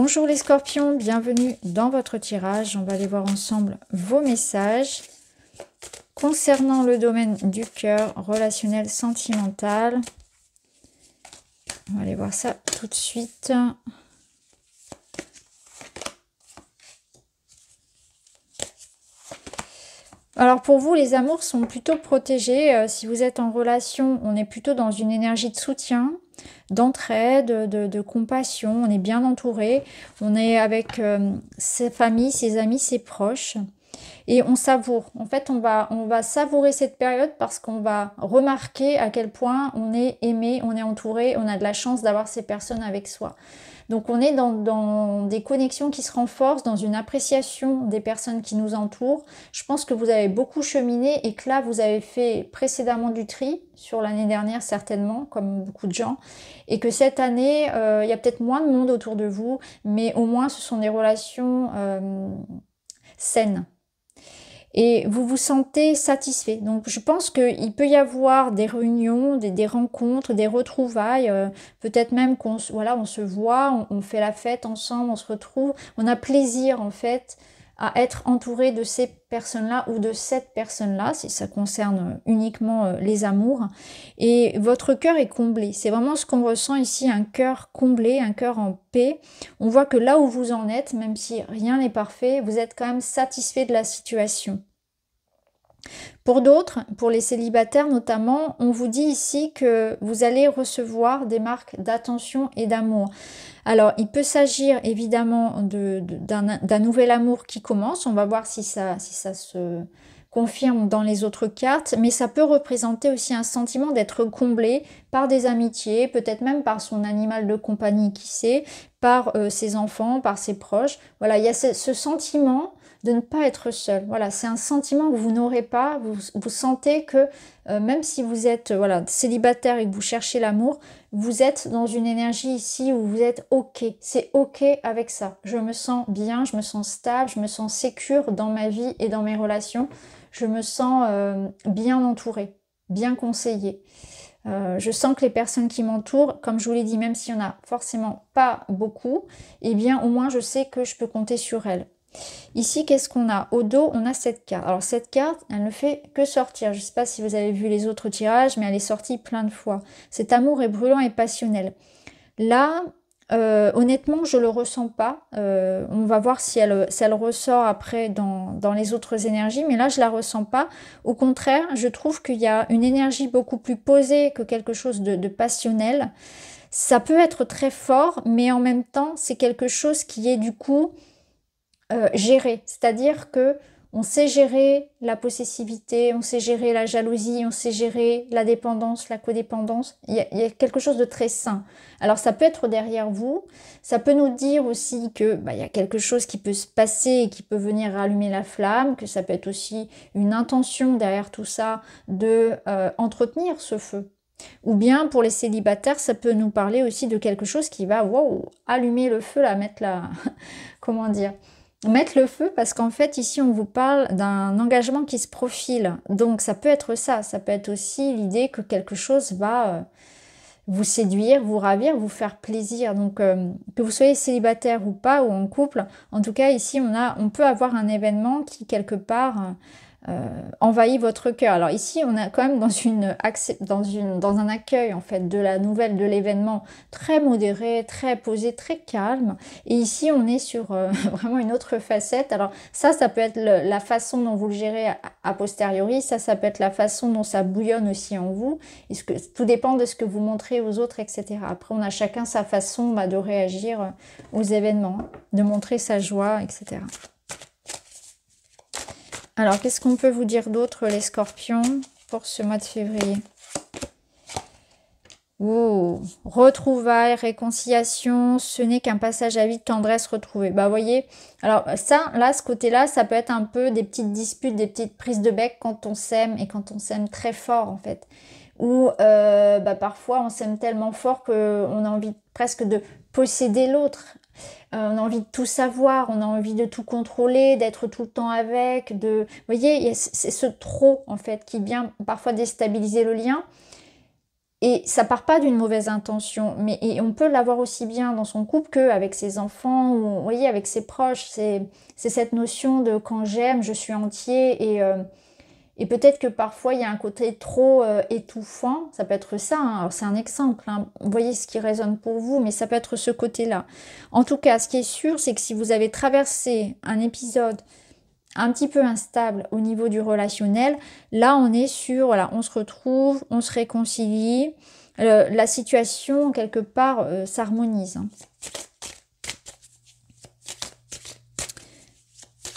Bonjour les scorpions, bienvenue dans votre tirage. On va aller voir ensemble vos messages concernant le domaine du cœur, relationnel, sentimental. On va aller voir ça tout de suite. Alors pour vous, les amours sont plutôt protégés. Si vous êtes en relation, on est plutôt dans une énergie de soutien, d'entraide, de compassion. On est bien entouré. On est avec ses familles, ses amis, ses proches. Et on savoure. En fait, on va savourer cette période parce qu'on va remarquer à quel point on est aimé, on est entouré, on a de la chance d'avoir ces personnes avec soi. Donc on est dans des connexions qui se renforcent, dans une appréciation des personnes qui nous entourent. Je pense que vous avez beaucoup cheminé et que là vous avez fait précédemment du tri, sur l'année dernière certainement, comme beaucoup de gens. Et que cette année, il y a peut-être moins de monde autour de vous, mais au moins ce sont des relations saines. Et vous vous sentez satisfait. Donc je pense qu'il peut y avoir des réunions, des rencontres, des retrouvailles, peut-être même qu'on on se voit, on fait la fête ensemble, on se retrouve, on a plaisir en fait à être entouré de ces personnes-là ou de cette personne-là, si ça concerne uniquement les amours. Et votre cœur est comblé. C'est vraiment ce qu'on ressent ici, un cœur comblé, un cœur en paix. On voit que là où vous en êtes, même si rien n'est parfait, vous êtes quand même satisfait de la situation. Pour d'autres, pour les célibataires notamment, on vous dit ici que vous allez recevoir des marques d'attention et d'amour. Alors, il peut s'agir évidemment d'un nouvel amour qui commence. On va voir si ça se confirme dans les autres cartes, mais ça peut représenter aussi un sentiment d'être comblé par des amitiés, peut-être même par son animal de compagnie, qui sait, par ses enfants, par ses proches. Voilà, il y a ce sentiment de ne pas être seul. Voilà, c'est un sentiment que vous n'aurez pas. Vous sentez que même si vous êtes célibataire et que vous cherchez l'amour, vous êtes dans une énergie ici où vous êtes ok. C'est ok avec ça. Je me sens bien, je me sens stable, je me sens sécure dans ma vie et dans mes relations. Je me sens bien entourée, bien conseillée. Je sens que les personnes qui m'entourent, comme je vous l'ai dit, même s'il n'y en a forcément pas beaucoup, eh bien au moins je sais que je peux compter sur elles. Ici, qu'est-ce qu'on a? Au dos, on a cette carte. Alors cette carte, elle ne fait que sortir. Je ne sais pas si vous avez vu les autres tirages, mais elle est sortie plein de fois. Cet amour est brûlant et passionnel. Là, honnêtement, je ne le ressens pas. On va voir si elle ressort après dans les autres énergies, mais là, je ne la ressens pas. Au contraire, je trouve qu'il y a une énergie beaucoup plus posée que quelque chose de passionnel. Ça peut être très fort, mais en même temps, c'est quelque chose qui est du coup gérer, c'est-à-dire que on sait gérer la possessivité, on sait gérer la jalousie, on sait gérer la dépendance, la codépendance. Il y a quelque chose de très sain. Alors ça peut être derrière vous, ça peut nous dire aussi que il y a quelque chose qui peut se passer et qui peut venir rallumer la flamme, que ça peut être aussi une intention derrière tout ça de entretenir ce feu. Ou bien pour les célibataires, ça peut nous parler aussi de quelque chose qui va allumer le feu, là, mettre la comment dire, mettre le feu, parce qu'en fait ici on vous parle d'un engagement qui se profile, donc ça peut être ça peut être aussi l'idée que quelque chose va vous séduire, vous ravir, vous faire plaisir. Donc que vous soyez célibataire ou pas, ou en couple, en tout cas ici on peut avoir un événement qui quelque part envahit votre cœur. Alors ici on a quand même dans un accueil en fait de la nouvelle, de l'événement, très modéré, très posé, très calme. Et ici on est sur vraiment une autre facette. Alors ça peut être la façon dont vous le gérez a posteriori, ça peut être la façon dont ça bouillonne aussi en vous. Tout dépend de ce que vous montrez aux autres, etc. Après on a chacun sa façon de réagir aux événements, de montrer sa joie, etc. Alors, qu'est-ce qu'on peut vous dire d'autre, les scorpions, pour ce mois de février? Oh, retrouvailles, réconciliation, ce n'est qu'un passage à vide, tendresse retrouvée. Vous voyez, alors ça, là, ce côté-là, ça peut être un peu des petites disputes, des petites prises de bec quand on s'aime, et quand on s'aime très fort, en fait. Ou parfois, on s'aime tellement fort qu'on a envie presque de posséder l'autre. On a envie de tout savoir, on a envie de tout contrôler, d'être tout le temps avec, Vous voyez, c'est ce trop, en fait, qui vient parfois déstabiliser le lien. Et ça part pas d'une mauvaise intention, mais et on peut l'avoir aussi bien dans son couple qu'avec ses enfants, ou vous voyez, avec ses proches. C'est cette notion de quand j'aime, je suis entier, et peut-être que parfois il y a un côté trop étouffant, ça peut être ça, hein. Alors c'est un exemple, hein. Vous voyez ce qui résonne pour vous, mais ça peut être ce côté-là. En tout cas, ce qui est sûr, c'est que si vous avez traversé un épisode un petit peu instable au niveau du relationnel, là on est sur, voilà, on se retrouve, on se réconcilie, la situation quelque part s'harmonise, hein.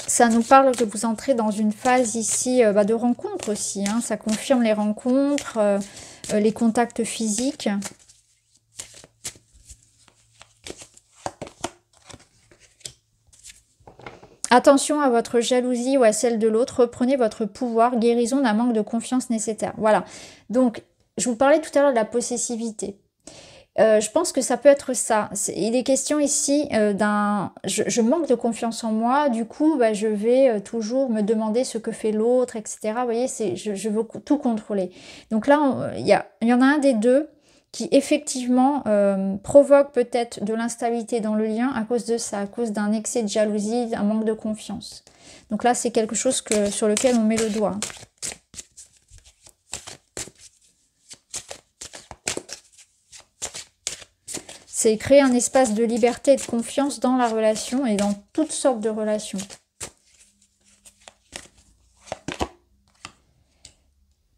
Ça nous parle que vous entrez dans une phase ici de rencontre aussi, hein. Ça confirme les rencontres, les contacts physiques. Attention à votre jalousie ou à celle de l'autre. Reprenez votre pouvoir. Guérison d'un manque de confiance nécessaire. Voilà. Donc, je vous parlais tout à l'heure de la possessivité. Je pense que ça peut être ça. Il est question ici d'un... Je manque de confiance en moi. Du coup, bah, je vais toujours me demander ce que fait l'autre, etc. Vous voyez, je veux tout contrôler. Donc là, il y en a un des deux qui effectivement provoque peut-être de l'instabilité dans le lien à cause de ça, à cause d'un excès de jalousie, d'un manque de confiance. Donc là, c'est quelque chose sur lequel on met le doigt. C'est créer un espace de liberté et de confiance dans la relation et dans toutes sortes de relations.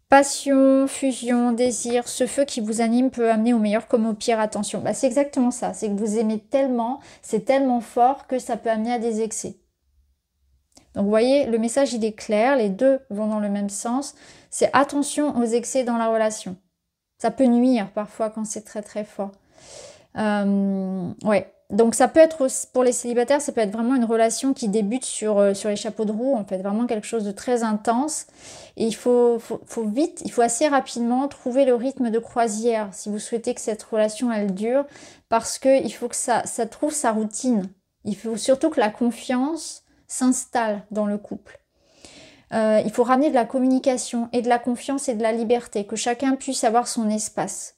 Passion, fusion, désir, ce feu qui vous anime peut amener au meilleur comme au pire. Attention, bah, c'est exactement ça. C'est que vous aimez tellement, c'est tellement fort que ça peut amener à des excès. Donc vous voyez, le message il est clair, les deux vont dans le même sens. C'est attention aux excès dans la relation. Ça peut nuire parfois quand c'est très très fort. Ouais. Donc ça peut être, pour les célibataires, ça peut être vraiment une relation qui débute sur les chapeaux de roue, en fait, vraiment quelque chose de très intense. Et il faut vite, il faut assez rapidement trouver le rythme de croisière si vous souhaitez que cette relation, elle dure, parce qu'il faut que ça trouve sa routine. Il faut surtout que la confiance s'installe dans le couple. Il faut ramener de la communication et de la confiance et de la liberté, que chacun puisse avoir son espace.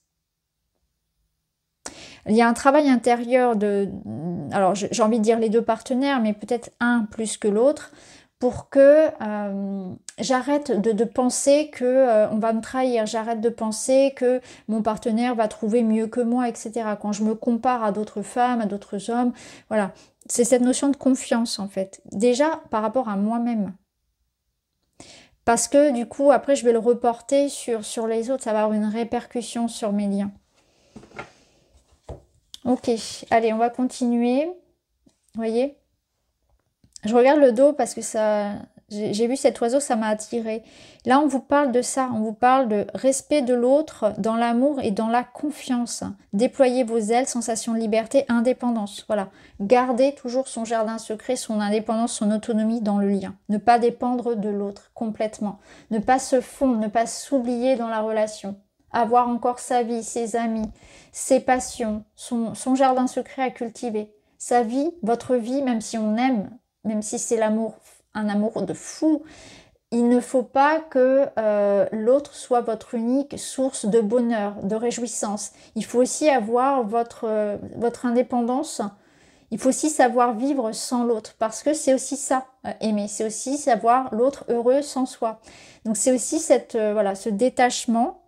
Il y a un travail intérieur alors j'ai envie de dire les deux partenaires, mais peut-être un plus que l'autre, pour que j'arrête de penser que on va me trahir, j'arrête de penser que mon partenaire va trouver mieux que moi, etc. Quand je me compare à d'autres femmes, à d'autres hommes, voilà. C'est cette notion de confiance, en fait. Déjà, par rapport à moi-même. Parce que, du coup, après, je vais le reporter sur les autres. Ça va avoir une répercussion sur mes liens. Ok, allez, on va continuer. Vous voyez? Je regarde le dos parce que ça, j'ai vu cet oiseau, ça m'a attiré. Là, on vous parle de ça, on vous parle de respect de l'autre dans l'amour et dans la confiance. Déployez vos ailes, sensation de liberté, indépendance. Voilà, gardez toujours son jardin secret, son indépendance, son autonomie dans le lien. Ne pas dépendre de l'autre complètement. Ne pas se fondre, ne pas s'oublier dans la relation. Avoir encore sa vie, ses amis, ses passions, son jardin secret à cultiver. Sa vie, votre vie, même si on aime, même si c'est l'amour, un amour de fou, il ne faut pas que l'autre soit votre unique source de bonheur, de réjouissance. Il faut aussi avoir votre indépendance. Il faut aussi savoir vivre sans l'autre, parce que c'est aussi ça, aimer. C'est aussi savoir l'autre heureux sans soi. Donc c'est aussi voilà, ce détachement,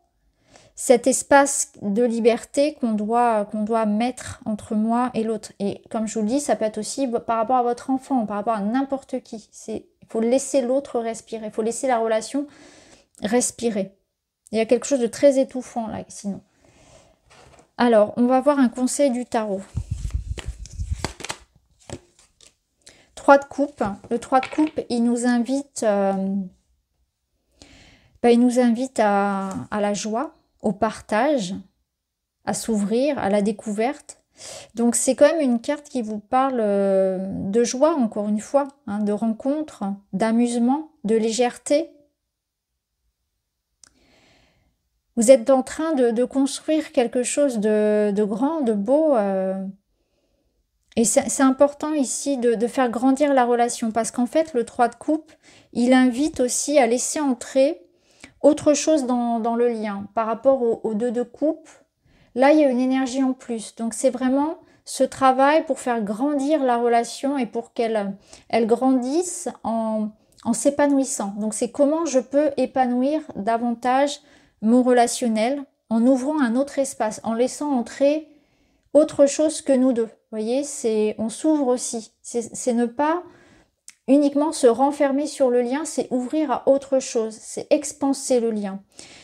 cet espace de liberté qu'on doit mettre entre moi et l'autre. Et comme je vous le dis, ça peut être aussi par rapport à votre enfant, par rapport à n'importe qui. Il faut laisser l'autre respirer, il faut laisser la relation respirer. Il y a quelque chose de très étouffant là, sinon. Alors, on va voir un conseil du tarot. 3 de coupe. Le 3 de coupe, il nous invite, à la joie, au partage, à s'ouvrir, à la découverte. Donc c'est quand même une carte qui vous parle de joie, encore une fois, hein, de rencontre, d'amusement, de légèreté. Vous êtes en train de construire quelque chose de grand, de beau. Et c'est important ici de faire grandir la relation, parce qu'en fait, le 3 de coupe, il invite aussi à laisser entrer autre chose dans le lien par rapport aux deux de coupe. Là, il y a une énergie en plus. Donc, c'est vraiment ce travail pour faire grandir la relation et pour qu'elle grandisse en s'épanouissant. Donc, c'est comment je peux épanouir davantage mon relationnel en ouvrant un autre espace, en laissant entrer autre chose que nous deux. Vous voyez, on s'ouvre aussi. C'est ne pas uniquement se renfermer sur le lien, c'est ouvrir à autre chose, c'est expanser le lien.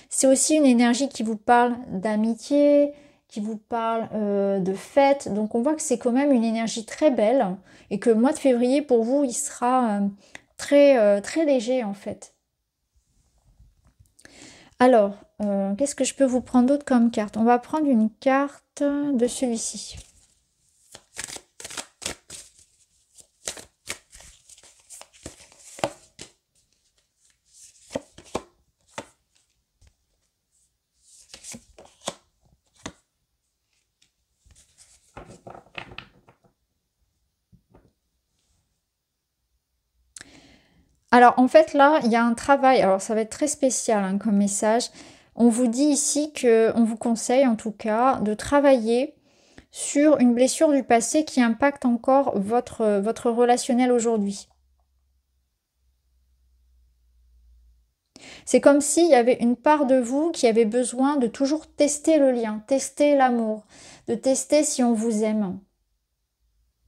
C'est aussi une énergie qui vous parle d'amitié, qui vous parle de fête. Donc on voit que c'est quand même une énergie très belle et que le mois de février pour vous, il sera très léger en fait. Alors, qu'est-ce que je peux vous prendre d'autre comme carte? On va prendre une carte de celui-ci. Alors en fait là, il y a un travail, alors ça va être très spécial hein, comme message. On vous dit ici on vous conseille en tout cas de travailler sur une blessure du passé qui impacte encore votre relationnel aujourd'hui. C'est comme s'il y avait une part de vous qui avait besoin de toujours tester le lien, tester l'amour, de tester si on vous aime.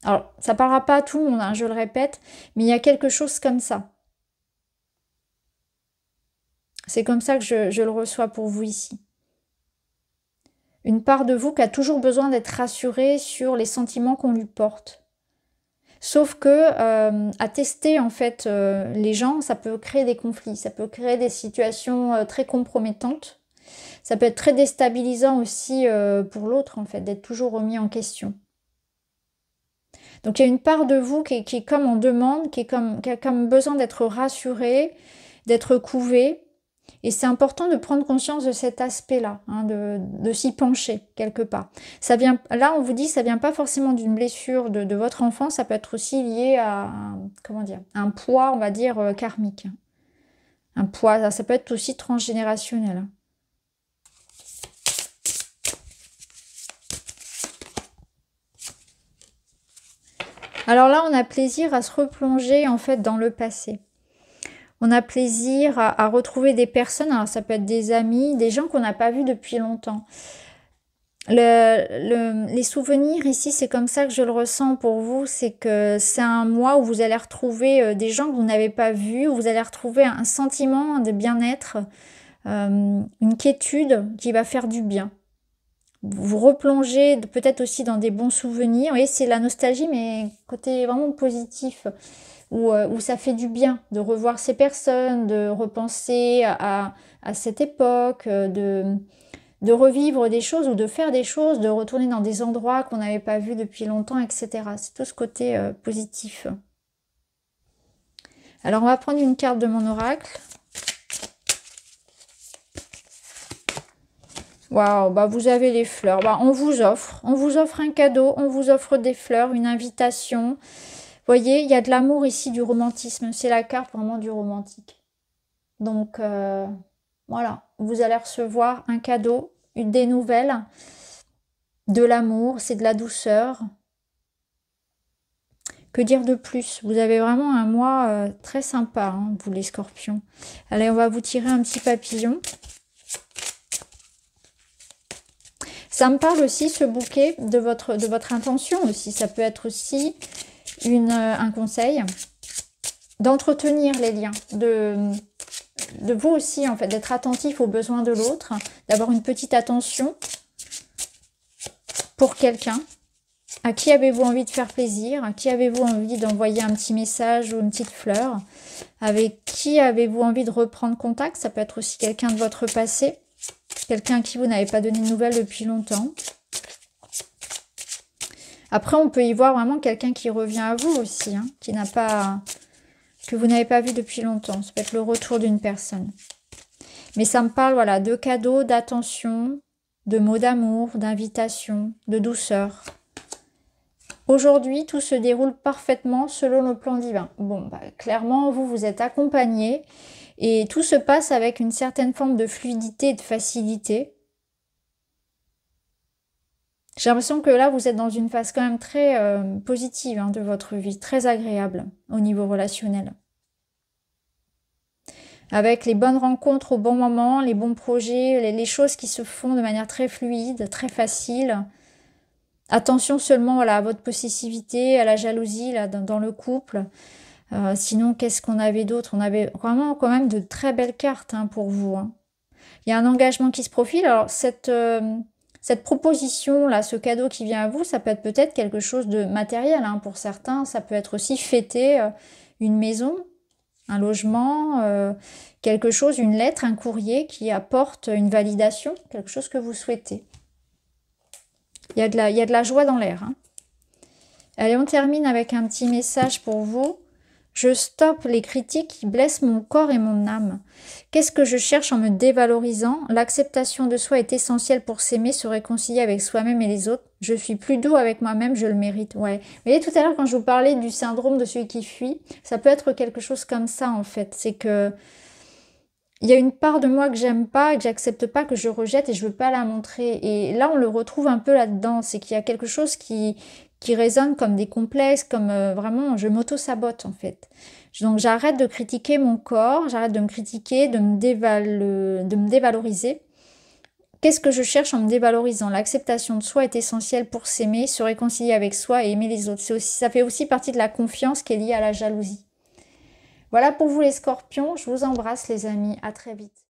Alors, ça ne parlera pas à tout le monde, hein, je le répète, mais il y a quelque chose comme ça. C'est comme ça que je le reçois pour vous ici. Une part de vous qui a toujours besoin d'être rassurée sur les sentiments qu'on lui porte. Sauf que à tester en fait les gens, ça peut créer des conflits, ça peut créer des situations très compromettantes. Ça peut être très déstabilisant aussi pour l'autre en fait, d'être toujours remis en question. Donc il y a une part de vous qui est comme en demande, qui a comme besoin d'être rassurée, d'être couvée. Et c'est important de prendre conscience de cet aspect-là, hein, de s'y pencher quelque part. Ça vient, là, on vous dit, ça vient pas forcément d'une blessure de votre enfant, ça peut être aussi lié à comment dire, un poids, on va dire, karmique. Un poids, ça peut être aussi transgénérationnel. Alors là, on a plaisir à se replonger en fait dans le passé. On a plaisir à retrouver des personnes, alors ça peut être des amis, des gens qu'on n'a pas vus depuis longtemps. Les souvenirs ici, c'est comme ça que je le ressens pour vous, c'est que c'est un mois où vous allez retrouver des gens que vous n'avez pas vus, où vous allez retrouver un sentiment de bien-être, une quiétude qui va faire du bien. Vous replongez peut-être aussi dans des bons souvenirs, vous voyez, c'est la nostalgie, mais côté vraiment positif. Où ça fait du bien de revoir ces personnes, de repenser à cette époque, de revivre des choses ou de faire des choses, de retourner dans des endroits qu'on n'avait pas vus depuis longtemps, etc. C'est tout ce côté positif. Alors on va prendre une carte de mon oracle. Waouh, bah vous avez les fleurs. Bah on vous offre un cadeau, on vous offre des fleurs, une invitation. Vous voyez, il y a de l'amour ici, du romantisme. C'est la carte vraiment du romantique. Donc, voilà, vous allez recevoir un cadeau, des nouvelles, de l'amour, c'est de la douceur. Que dire de plus? Vous avez vraiment un mois très sympa, hein, vous les scorpions. Allez, on va vous tirer un petit papillon. Ça me parle aussi, ce bouquet, de votre intention aussi. Ça peut être aussi un conseil d'entretenir les liens, de vous aussi, en fait, d'être attentif aux besoins de l'autre, d'avoir une petite attention pour quelqu'un. À qui avez-vous envie de faire plaisir? À qui avez-vous envie d'envoyer un petit message ou une petite fleur? Avec qui avez-vous envie de reprendre contact? Ça peut être aussi quelqu'un de votre passé, quelqu'un à qui vous n'avez pas donné de nouvelles depuis longtemps. Après, on peut y voir vraiment quelqu'un qui revient à vous aussi, hein, que vous n'avez pas vu depuis longtemps. Ça peut être le retour d'une personne. Mais ça me parle, voilà, de cadeaux, d'attention, de mots d'amour, d'invitation, de douceur. Aujourd'hui, tout se déroule parfaitement selon le plan divin. Bon, bah, clairement, vous êtes accompagné Et tout se passe avec une certaine forme de fluidité et de facilité. J'ai l'impression que là, vous êtes dans une phase quand même très positive hein, de votre vie, très agréable au niveau relationnel. Avec les bonnes rencontres au bon moment, les bons projets, les choses qui se font de manière très fluide, très facile. Attention seulement voilà, à votre possessivité, à la jalousie là, dans le couple. Sinon, qu'est-ce qu'on avait d'autre? On avait vraiment quand même de très belles cartes hein, pour vous. Hein. Il y a un engagement qui se profile. Alors, cette proposition, là, ce cadeau qui vient à vous, ça peut être peut-être quelque chose de matériel. Hein, pour certains, ça peut être aussi fêter une maison, un logement, quelque chose, une lettre, un courrier qui apporte une validation, quelque chose que vous souhaitez. Il y a de la joie dans l'air. Hein. Allez, on termine avec un petit message pour vous. Je stoppe les critiques qui blessent mon corps et mon âme. Qu'est-ce que je cherche en me dévalorisant? L'acceptation de soi est essentielle pour s'aimer, se réconcilier avec soi-même et les autres. Je suis plus doux avec moi-même, je le mérite. Ouais. Vous voyez, tout à l'heure, quand je vous parlais du syndrome de celui qui fuit, ça peut être quelque chose comme ça, en fait. C'est que il y a une part de moi que j'aime pas, que j'accepte pas, que je rejette et je veux pas la montrer. Et là, on le retrouve un peu là-dedans. C'est qu'il y a quelque chose qui résonne comme des complexes, comme vraiment, je m'auto-sabote en fait. Donc j'arrête de critiquer mon corps, j'arrête de me critiquer, de me dévaloriser. Qu'est-ce que je cherche en me dévalorisant? L'acceptation de soi est essentielle pour s'aimer, se réconcilier avec soi et aimer les autres. Ça fait aussi partie de la confiance qui est liée à la jalousie. Voilà pour vous les scorpions, je vous embrasse les amis, à très vite.